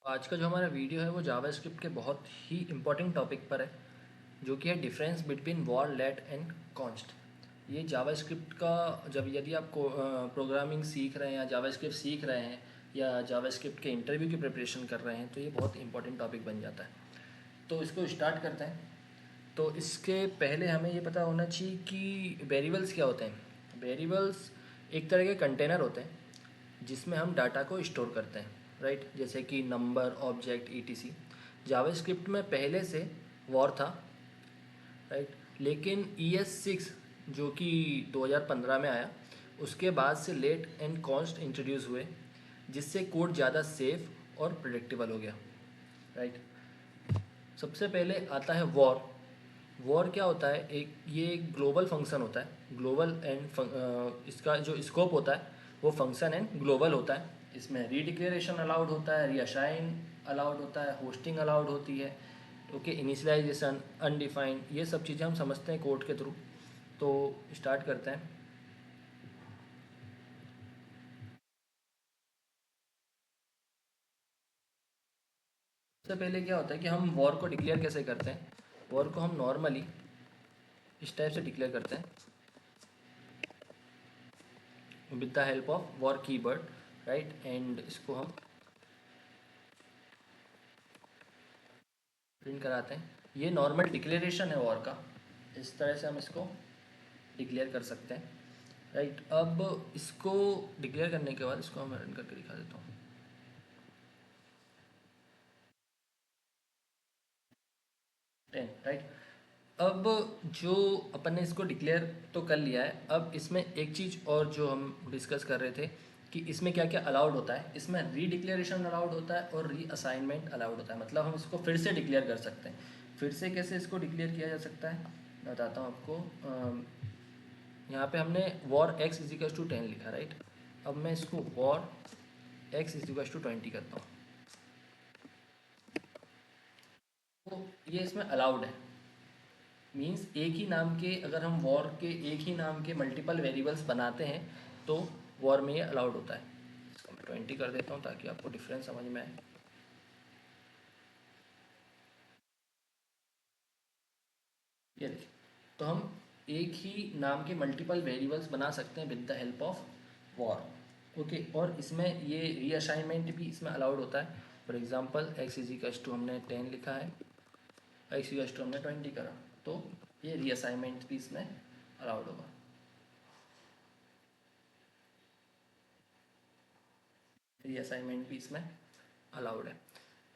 आज का जो हमारा वीडियो है वो जावास्क्रिप्ट के बहुत ही इम्पोर्टेंट टॉपिक पर है, जो कि है difference between var let and const. ये जावास्क्रिप्ट का जब यदि आप प्रोग्रामिंग सीख रहे हैं या जावास्क्रिप्ट सीख रहे हैं या जावास्क्रिप्ट के इंटरव्यू की प्रिपरेशन कर रहे हैं तो ये बहुत इंपॉर्टेंट टॉपिक बन जाता है। तो इसको स्टार्ट करते हैं। तो इसके पहले हमें ये पता होना चाहिए कि वेरिएबल्स क्या होते हैं। वेरिएबल्स एक तरह के कंटेनर होते हैं जिसमें हम डाटा को स्टोर करते हैं, राइट। जैसे कि नंबर, ऑब्जेक्ट, ईटीसी। जावास्क्रिप्ट में पहले से वॉर था, राइट। लेकिन ES6 जो कि 2015 में आया, उसके बाद से लेट एंड कॉन्स्ट इंट्रोड्यूस हुए, जिससे कोड ज़्यादा सेफ और प्रिडिक्टेबल हो गया, राइट। सबसे पहले आता है वॉर। वॉर क्या होता है? ये एक ग्लोबल फंक्शन होता है। ग्लोबल एंड इसका जो स्कोप होता है वो फंक्शन एंड ग्लोबल होता है। इसमें रीडिक्लेरेशन अलाउड होता है, रीअसाइन अलाउड होता है, होस्टिंग अलाउड होती है, ओके, इनिशियलाइजेशन, अनडिफाइंड, ये सब चीज़ें हम समझते हैं कोड के थ्रू। तो स्टार्ट करते हैं। सबसे पहले क्या होता है कि हम वॉर को डिक्लेयर कैसे करते हैं। वॉर को हम नॉर्मली इस टाइप से डिक्लेयर करते हैं, with the help of war keyword, right. And इसको हम प्रिंट कराते हैं। ये नॉर्मल डिक्लेरेशन है वॉर का। इस तरह से हम इसको डिक्लेयर कर सकते हैं, राइट। अब इसको डिक्लेयर करने के बाद इसको मैं रन करके दिखा देता हूँ। 10, राइट। अब जो अपन ने इसको डिक्लेयर तो कर लिया है, अब इसमें एक चीज़ और जो हम डिस्कस कर रहे थे कि इसमें क्या क्या अलाउड होता है। इसमें री डिक्लेरेशन अलाउड होता है और री असाइनमेंट अलाउड होता है। मतलब हम इसको फिर से डिक्लेयर कर सकते हैं। फिर से कैसे इसको डिक्लेयर किया जा सकता है मैं बताता हूँ आपको। यहाँ पे हमने वॉर एक्स इजिकल्स टू 10 लिखा, राइट। अब मैं इसको वॉर एक्स इजिकल्स टू 20 करता हूँ। तो ये इसमें अलाउड है। मीन्स एक ही नाम के, अगर हम वॉर के एक ही नाम के मल्टीपल वेरिएबल्स बनाते हैं तो वॉर में ये अलाउड होता है। इसको मैं 20 कर देता हूँ ताकि आपको डिफरेंस समझ में आए। ये देखिए, तो हम एक ही नाम के मल्टीपल वेरिएबल्स बना सकते हैं with the help of var, okay. और इसमें ये रीअसाइनमेंट भी इसमें अलाउड होता है। For example x equals two हमने 10 लिखा है, एक्स इजिकल्स टू हमने 20 करा, तो ये रीअसाइनमेंट भी इसमें अलाउड होगा। रीअसाइनमेंट भी इसमें अलाउड है।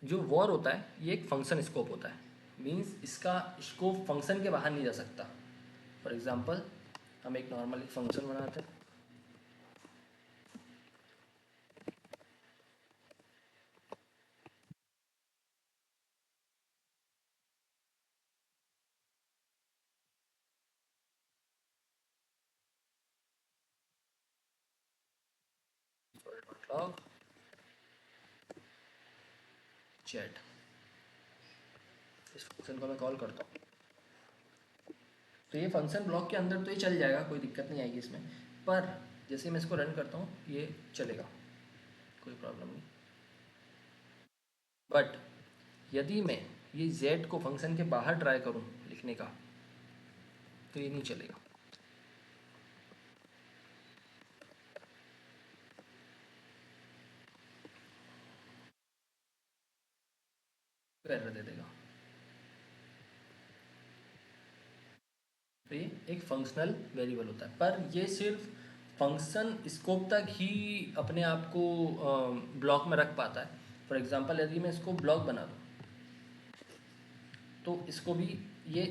जो वॉर होता है ये एक फंक्शन स्कोप होता है। मीन्स इसका स्कोप फंक्शन के बाहर नहीं जा सकता। फॉर एग्जांपल हम एक नॉर्मल एक फंक्शन बनाते हैं। लॉग चैट, इस फंक्शन को मैं कॉल करता हूँ। तो ये फंक्शन ब्लॉक के अंदर तो ये चल जाएगा, कोई दिक्कत नहीं आएगी इसमें। पर जैसे मैं इसको रन करता हूँ ये चलेगा, कोई प्रॉब्लम नहीं। बट यदि मैं ये z को फंक्शन के बाहर ट्राई करूँ लिखने का तो ये नहीं चलेगा। तो एरर दे देगा। तो ये एक फंक्शनल वेरिएबल होता है, पर ये सिर्फ फंक्शन स्कोप तक ही अपने आप को ब्लॉक में रख पाता है। फॉर एग्जांपल यदि मैं इसको ब्लॉक बना दूँ तो इसको भी ये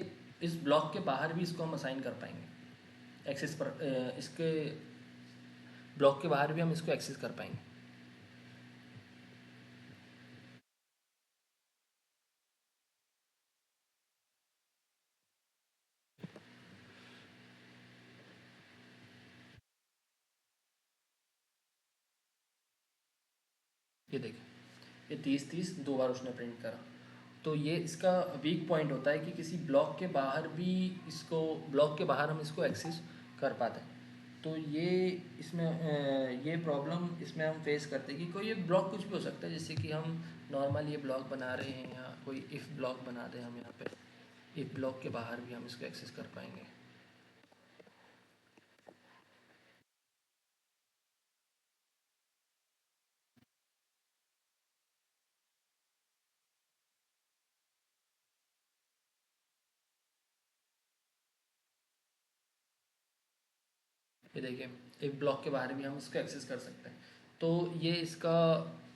इस ब्लॉक के बाहर भी इसको हम असाइन कर पाएंगे। एक्सेस पर इसके ब्लॉक के बाहर भी हम इसको एक्सेस कर पाएंगे। ये देखिए, ये 30-30 दो बार उसने प्रिंट करा। तो ये इसका वीक पॉइंट होता है कि किसी ब्लॉक के बाहर भी इसको, ब्लॉक के बाहर हम इसको एक्सेस कर पाते हैं। तो ये इसमें ये प्रॉब्लम इसमें हम फेस करते हैं कि कोई ये ब्लॉक कुछ भी हो सकता है। जैसे कि हम नॉर्मल ये ब्लॉक बना रहे हैं, यहाँ कोई इफ़ ब्लॉक बना दें हम यहाँ पे, इफ़ ब्लॉक के बाहर भी हम इसको एक्सेस कर पाएंगे। ये देखिए, इफ़ ब्लॉक के बाहर भी हम इसको एक्सेस कर सकते हैं। तो ये इसका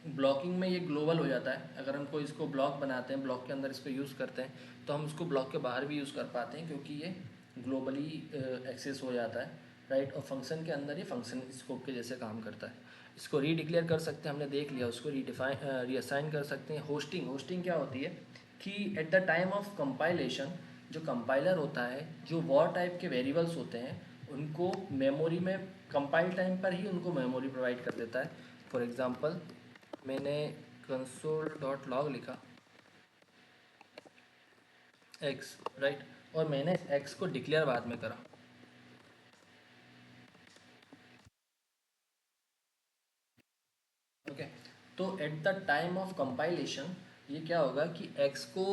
ब्लॉकिंग में ये ग्लोबल हो जाता है। अगर हम कोई इसको ब्लॉक बनाते हैं, ब्लॉक के अंदर इसको यूज़ करते हैं, तो हम इसको ब्लॉक के बाहर भी यूज़ कर पाते हैं, क्योंकि ये ग्लोबली एक्सेस हो जाता है, राइट। और फंक्शन के अंदर ये फंक्शन स्कोप के जैसे काम करता है। इसको रीडिक्लेयर कर सकते हैं, हमने देख लिया। उसको रीअसाइन कर सकते हैं। होस्टिंग क्या होती है कि eight the time of compilation, जो कंपाइलर होता है, जो वॉर टाइप के वेरिएबल्स होते हैं, उनको मेमोरी में कंपाइल टाइम पर ही उनको मेमोरी प्रोवाइड कर देता है। फॉर एग्ज़ाम्पल, मैंने console.log लिखा x, राइट, और मैंने x को डिक्लेयर बाद में करा। ओके, तो eight the time of compilation ये क्या होगा कि x को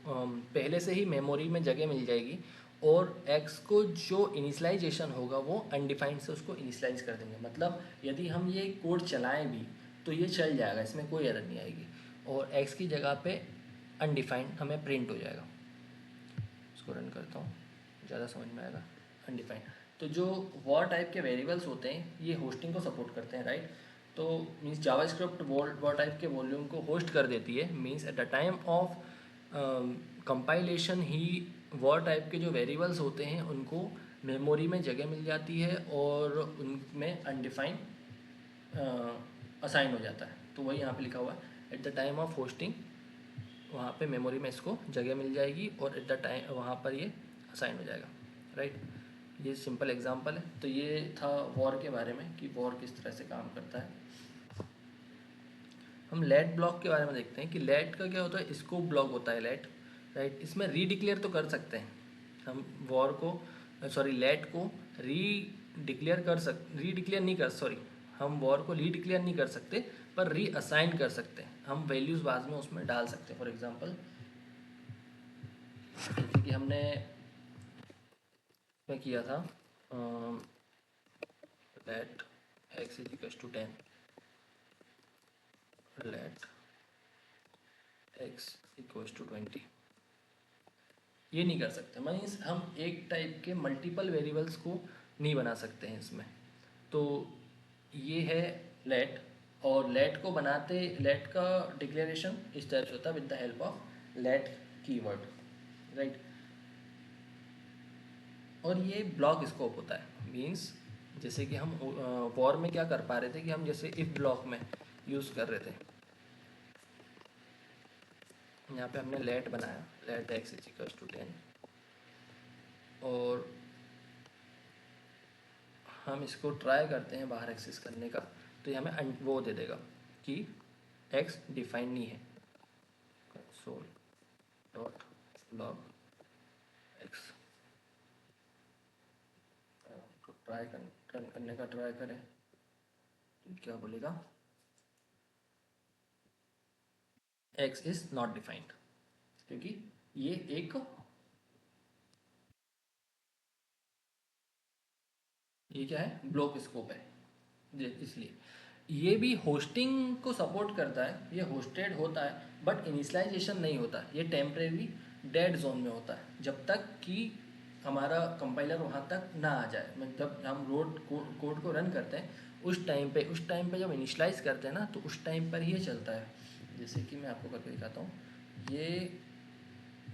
पहले से ही मेमोरी में जगह मिल जाएगी, और x को जो इनिशलाइजेशन होगा वो अनडिफाइंड से उसको इनिशलाइज कर देंगे। मतलब यदि हम ये कोड चलाएं भी तो ये चल जाएगा, इसमें कोई एरर नहीं आएगी, और x की जगह पे अनडिफाइंड हमें प्रिंट हो जाएगा। इसको रन करता हूँ, ज़्यादा समझ में आएगा। अनडिफाइंड, तो जो वॉर टाइप के वेरिएबल्स होते हैं ये होस्टिंग को सपोर्ट करते हैं, राइट। तो मीन्स जावास्क्रिप्ट वॉर टाइप के वॉल्यूम को होस्ट कर देती है। Means eight the time of compilation he war type के जो वेरिएबल्स होते हैं उनको मेमोरी में जगह मिल जाती है, और उनमें अनडिफाइंड असाइन हो जाता है। तो वही यहाँ पे लिखा हुआ है, eight the time of hosting वहाँ पे मेमोरी में इसको जगह मिल जाएगी, और एट द टाइम वहाँ पर ये असाइन हो जाएगा, राइट। ये सिंपल एग्जांपल है। तो ये था वॉर के बारे में कि वॉर किस तरह से काम करता है। हम लेट ब्लॉक के बारे में देखते हैं कि लेट का क्या होता है। स्कोप ब्लॉक होता है लेट, राइट। इसमें रीडिक्लेयर तो कर सकते हैं हम वॉर को, सॉरी लेट को रीडिक्लेयर नहीं कर, सॉरी, हम वॉर को रीडिक्लेयर नहीं कर सकते, पर रीअसाइन कर सकते हैं। हम वैल्यूज़ बाद में उसमें डाल सकते हैं। फॉर एग्जांपल, कि हमने में किया था let x is equal to 10, let x equal to 20। ये नहीं कर सकते, मीन्स हम एक टाइप के मल्टीपल वेरिएबल्स को नहीं बना सकते हैं इसमें। तो ये है लेट, और लेट को बनाते, लेट का डिक्लेरेशन इस तरह से होता है with the help of let keyword, right. और ये ब्लॉक स्कोप होता है। मीन्स जैसे कि हम वॉर में क्या कर पा रहे थे कि हम जैसे इफ ब्लॉक में यूज़ कर रहे थे, यहाँ पे हमने लेट बनाया, let x is equal to 10, और हम इसको ट्राई करते हैं बाहर एक्सेस करने का, तो ये हमें वो दे देगा कि एक्स डिफाइन नहीं है। Console dot log x, try करने का ट्राई करें, क्या बोलेगा, एक्स इज नॉट डिफाइंड, क्योंकि ये एक, ये क्या है, ब्लॉक स्कोप है, इसलिए ये भी होस्टिंग को सपोर्ट करता है। ये होस्टेड होता है, बट इनिशलाइजेशन नहीं होता। ये टेम्परेरी डेड जोन में होता है जब तक कि हमारा कंपाइलर वहाँ तक ना आ जाए। मतलब हम कोड को रन करते हैं, उस टाइम पे जब इनिशलाइज करते हैं ना, तो उस टाइम पर ये चलता है। जैसे कि मैं आपको करके दिखाता हूँ। ये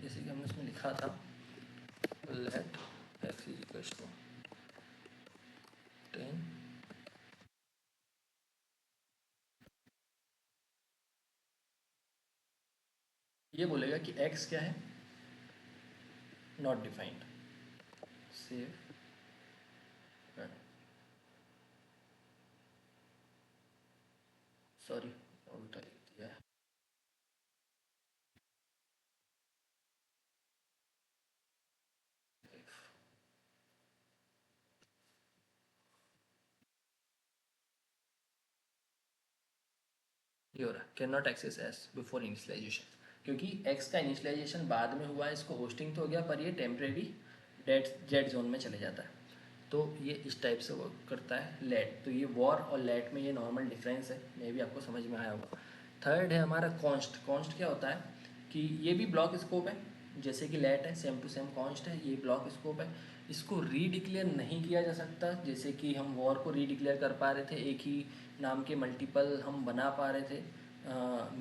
जैसे कि हमने उसमें लिखा था let x is equal to 10, ये बोलेगा कि x क्या है, नॉट डिफाइंड, सेव, सॉरी उल्टा लिख दिया है। ये हो रहा है can not access S before initialisation, क्योंकि एक्स का इनिशियलाइजेशन बाद में हुआ है, इसको होस्टिंग तो हो गया पर ये टेम्परेरी डेड जेड जोन में चले जाता है। तो ये इस टाइप से वर्क करता है लेट। तो ये वॉर और लेट में ये नॉर्मल डिफरेंस है, मे भी आपको समझ में आया होगा। थर्ड है हमारा कॉन्स्ट। कॉन्स्ट क्या होता है कि ये भी ब्लॉक स्कोप है, जैसे कि लेट है सेम टू सेम कॉन्स्ट है, ये ब्लॉक स्कोप है। इसको रीडिक्लेयर नहीं किया जा सकता, जैसे कि हम वॉर को रीडिक्लेयर कर पा रहे थे, एक ही नाम के मल्टीपल हम बना पा रहे थे,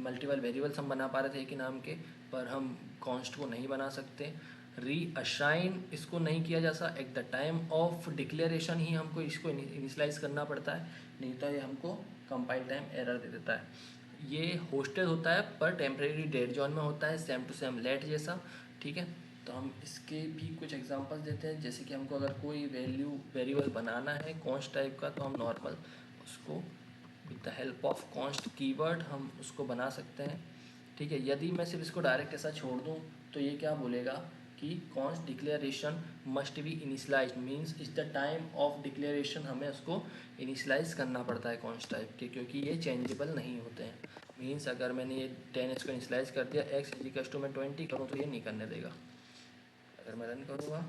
मल्टीपल वेरिएबल्स हम बना पा रहे थे एक ही नाम के, पर हम कॉन्स्ट को नहीं बना सकते। री अशाइन इसको नहीं किया जा सकता, at the time of declaration ही हमको इसको इनिशलाइज करना पड़ता है, नहीं तो ये हमको कंपाइल टाइम एरर दे देता है। ये होस्टेड होता है पर टेम्परेरी डेड जोन में होता है, सेम टू सेम लेट जैसा। ठीक है, तो हम इसके भी कुछ एग्जांपल्स देते हैं, जैसे कि हमको अगर कोई वैल्यू वेरिएबल बनाना है कॉन्स्ट टाइप का, तो हम नॉर्मल उसको with the help of const keyword हम उसको बना सकते हैं। ठीक है, यदि मैं सिर्फ इसको डायरेक्ट ऐसा छोड़ दूँ तो ये क्या बोलेगा कि const declaration must be initialise, means इस द टाइम ऑफ डिक्लेरेशन हमें उसको इनिशलाइज करना पड़ता है कॉन्स्ट टाइप के, क्योंकि ये चेंजेबल नहीं होते हैं। मीन्स अगर मैंने ये 10 को इनिशलाइज कर दिया, एक्स इजिकल्स टू मैं 20 करूँ तो ये नहीं करने देगा। अगर मैं रन करूँगा,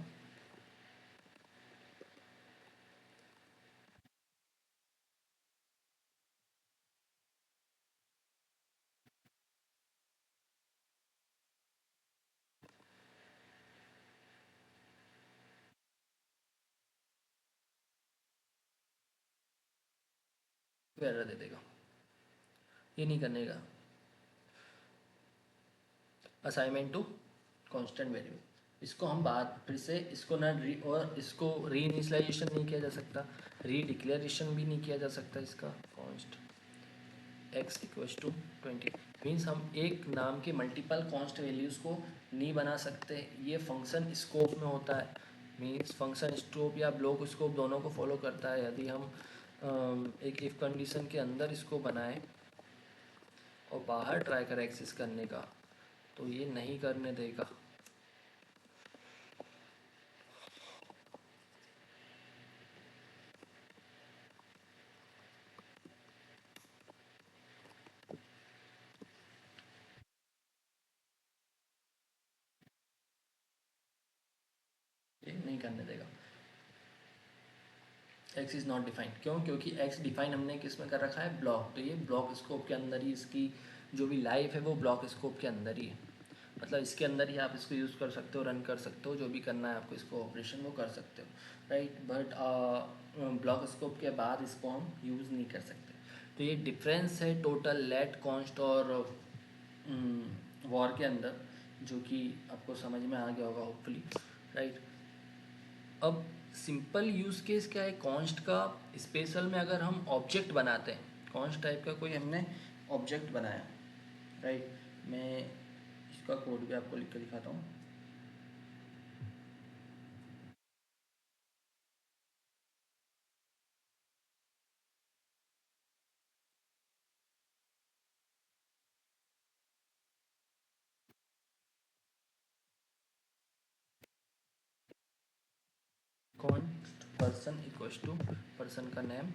तो एरर दे देगा, ये नहीं करने का। असाइनमेंट टू कांस्टेंट वेरिएबल, इसको हम बात फिर से इसको ना री और इसको री इनिशलाइजेशन नहीं किया जा सकता, री डिक्लेरेशन भी नहीं किया जा सकता इसका। Const x equals to 20 means हम एक नाम के मल्टीपल कॉन्स्ट वैल्यूज़ को नहीं बना सकते। ये फंक्शन स्कोप में होता है, मीन्स फंक्शन स्कोप या ब्लॉक स्कोप दोनों को फॉलो करता है। यदि हम एक इफ कंडीशन के अंदर इसको बनाएं और बाहर ट्राई करें एक्सेस करने का, तो ये नहीं करने देगा। ये नहीं करने देगा। एक्स इज़ नॉट डिफाइंड, क्यों? क्योंकि एक्स डिफाइन हमने किस में कर रखा है, ब्लॉक। तो ये ब्लॉक स्कोप के अंदर ही इसकी जो भी लाइफ है वो ब्लॉक स्कोप के अंदर ही है, मतलब इसके अंदर ही आप इसको यूज़ कर सकते हो, रन कर सकते हो, जो भी करना है आपको इसको ऑपरेशन वो कर सकते हो, राइट। बट ब्लॉक स्कोप के बाद इसको हम यूज़ नहीं कर सकते। तो ये डिफरेंस है टोटल लेट कॉन्स्ट और वॉर के अंदर, जो कि आपको समझ में आ गया होगा होपफुली, राइट। अब सिंपल यूज़ केस क्या है कॉन्स्ट का, स्पेशल में अगर हम ऑब्जेक्ट बनाते हैं, कॉन्स्ट टाइप का कोई हमने ऑब्जेक्ट बनाया, राइट। मैं इसका कोड भी आपको लिख कर दिखाता हूँ। Const person equals to person का नेम,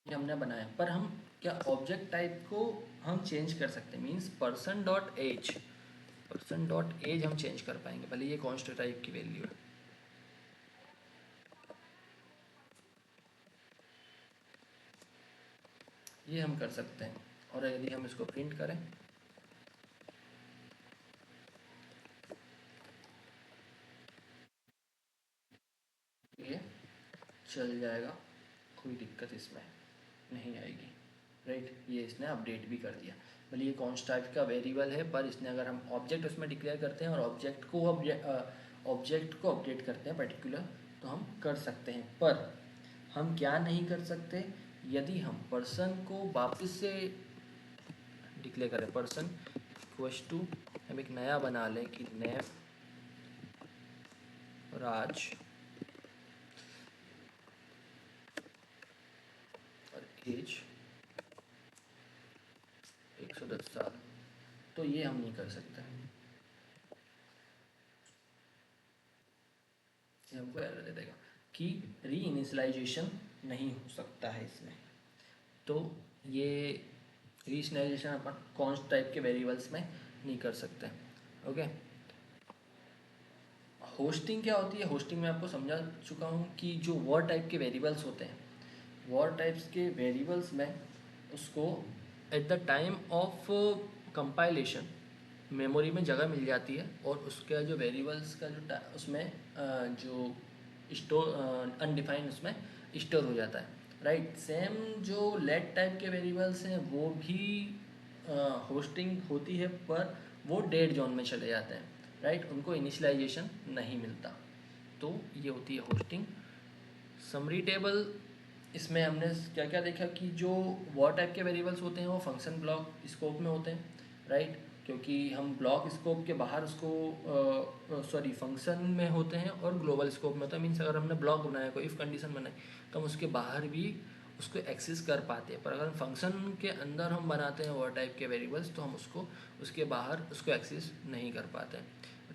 ये हमने बनाया। पर हम क्या ऑब्जेक्ट टाइप को हम चेंज कर सकते हैं, means person dot age, person dot age हम चेंज कर पाएंगे, भले ये कॉन्स्ट टाइप की वैल्यू है। ये हम कर सकते हैं। और यदि हम इसको प्रिंट करें, ये चल जाएगा, कोई दिक्कत इसमें नहीं आएगी, राइट। ये इसने अपडेट भी कर दिया। भले ये कॉन्स्ट टाइप का वेरिएबल है, पर इसने अगर हम ऑब्जेक्ट उसमें डिक्लेयर करते हैं और ऑब्जेक्ट को अपडेट करते हैं पर्टिकुलर, तो हम कर सकते हैं। पर हम क्या नहीं कर सकते, यदि हम पर्सन को वापस से डिक्लेयर करें, पर्सन इक्वल्स टू हम एक नया बना लें कि नेम राज और एज 110 साल, तो ये हम नहीं कर सकते, ये हमको एरर दे देगा कि री इनिशियलाइजेशन नहीं हो सकता है इसमें। तो ये री इनिशियलाइजेशन अपन कॉन्स्ट टाइप के वेरिएबल्स में नहीं कर सकते। ओके, होस्टिंग क्या होती है? होस्टिंग में आपको समझा चुका हूँ कि जो वॉर टाइप के वेरिएबल्स होते हैं, वॉर टाइप्स के वेरिएबल्स में उसको eight the time of compilation memory में जगह मिल जाती है और उसका जो वेरिएबल्स का जो उसमें जो स्टोर अनडिफाइंड उसमें स्टोर हो जाता है, राइट। सेम जो लेट टाइप के वेरिएबल्स हैं वो भी होस्टिंग होती है, पर वो डेड जोन में चले जाते हैं, राइट, उनको इनिशियलाइजेशन नहीं मिलता। तो ये होती है होस्टिंग। समरी टेबल, इसमें हमने क्या क्या देखा कि जो वॉर टाइप के वेरिएबल्स होते हैं वो फंक्शन ब्लॉक स्कोप में होते हैं, राइट, क्योंकि हम ब्लॉक स्कोप के बाहर उसको सॉरी फंक्शन में होते हैं और ग्लोबल स्कोप में होता है। मीन्स अगर हमने ब्लॉक बनाया, कोई इफ़ कंडीशन बनाई, तो हम उसके बाहर भी उसको एक्सेस कर पाते हैं। पर अगर फंक्शन के अंदर हम बनाते हैं वॉर टाइप के वेरिएबल्स, तो हम उसको उसके बाहर उसको एक्सेस नहीं कर पाते हैं,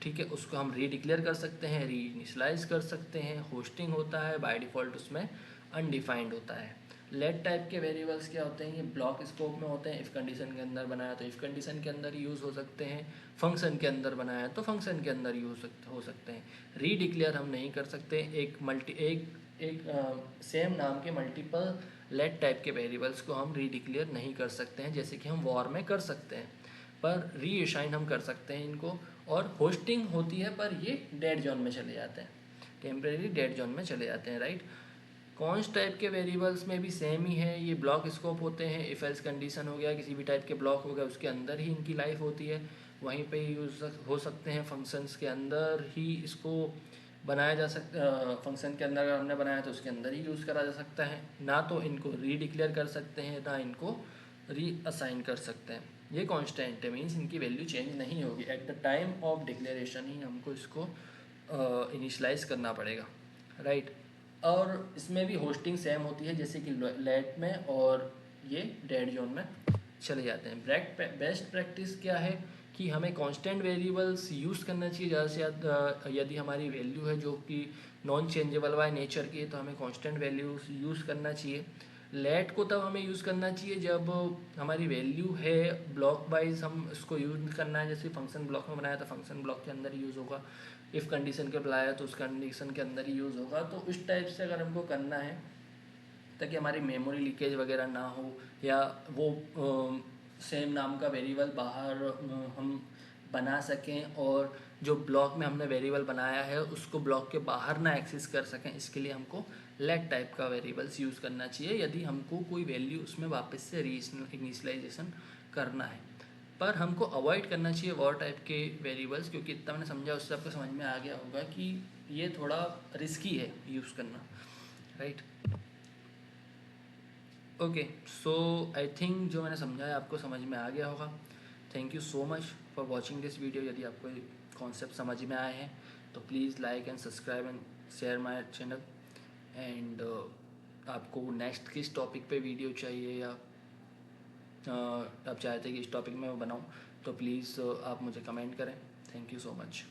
ठीक है। उसको हम रीडिक्लेयर कर सकते हैं, री इनिशलाइज कर सकते हैं। होस्टिंग होता है बाय डिफ़ॉल्ट उसमें अनडिफाइंड होता है। लेट टाइप के वेरिएबल्स क्या होते हैं? ये ब्लॉक स्कोप में होते हैं। इफ़ कंडीशन के अंदर बनाया तो इफ़ कंडीशन के अंदर यूज़ हो सकते हैं, फंक्शन के अंदर बनाया तो फंक्शन के अंदर यूज हो सकते हैं। रीडिक्लेयर हम नहीं कर सकते। एक सेम नाम के मल्टीपल लेट टाइप के वेरिएबल्स को हम रीडिक्लेयर नहीं कर सकते हैं, जैसे कि हम वॉर में कर सकते हैं, पर रीअसाइन हम कर सकते हैं इनको। और होस्टिंग होती है पर ये डेड जोन में चले जाते हैं, टेम्परेरी डेड जोन में चले जाते हैं, राइट। कॉन्स टाइप के वेरिएबल्स में भी सेम ही है, ये ब्लॉक स्कोप होते हैं। इफ एल्स कंडीशन हो गया, किसी भी टाइप के ब्लॉक हो गया, उसके अंदर ही इनकी लाइफ होती है, वहीं पे यूज हो सकते हैं। फंक्शंस के अंदर ही इसको बनाया जा सकता, फंक्शन के अंदर अगर हमने बनाया तो उसके अंदर ही यूज़ करा जा सकता है। ना तो इनको रीडिक्लेयर कर सकते हैं, ना इनको रीअसाइन कर सकते हैं। ये कॉन्स्टेंट है, मीन्स इनकी वैल्यू चेंज नहीं होगी। At the time of declaration ही हमको इसको इनिशलाइज करना पड़ेगा, राइट। और इसमें भी होस्टिंग सेम होती है जैसे कि लेट में, और ये डेड जोन में चले जाते हैं। बेस्ट प्रैक्टिस क्या है कि हमें कांस्टेंट वेरिएबल्स यूज़ करना चाहिए ज़्यादा से ज़्यादा। यदि हमारी वैल्यू है जो कि नॉन चेंजेबल बाय नेचर की है, तो हमें कांस्टेंट वैल्यूज यूज़ करना चाहिए। लेट को तब हमें यूज़ करना चाहिए जब हमारी वैल्यू है ब्लॉक वाइज, हम इसको यूज़ करना है। जैसे फंक्शन ब्लॉक में बनाया तो फंक्शन ब्लॉक के अंदर ही यूज़ होगा, इफ़ कंडीशन के बुलाया तो उस कंडीशन के अंदर ही यूज़ होगा। तो उस टाइप से अगर हमको करना है ताकि हमारी मेमोरी लीकेज वगैरह ना हो, या वो सेम नाम का वेरिएबल बाहर हम बना सकें, और जो ब्लॉक में हमने वेरिएबल बनाया है उसको ब्लॉक के बाहर ना एक्सेस कर सकें, इसके लिए हमको लेट टाइप का वेरिएबल्स यूज़ करना चाहिए यदि हमको कोई वैल्यू उसमें वापस से रीइनिशियलाइजेशन करना है। पर हमको अवॉइड करना चाहिए वॉर टाइप के वेरिएबल्स, क्योंकि इतना मैंने समझा उससे आपको समझ में आ गया होगा कि ये थोड़ा रिस्की है यूज़ करना, right. Okay, so I think जो मैंने समझाया आपको समझ में आ गया होगा। Thank you so much for watching this video. यदि आपको कॉन्सेप्ट समझ में आए हैं तो please like and subscribe and share my channel. And आपको नेक्स्ट किस टॉपिक पे वीडियो चाहिए, या आप चाहते हैं कि इस टॉपिक में मैं बनाऊं, तो प्लीज़ आप मुझे कमेंट करें। Thank you so much.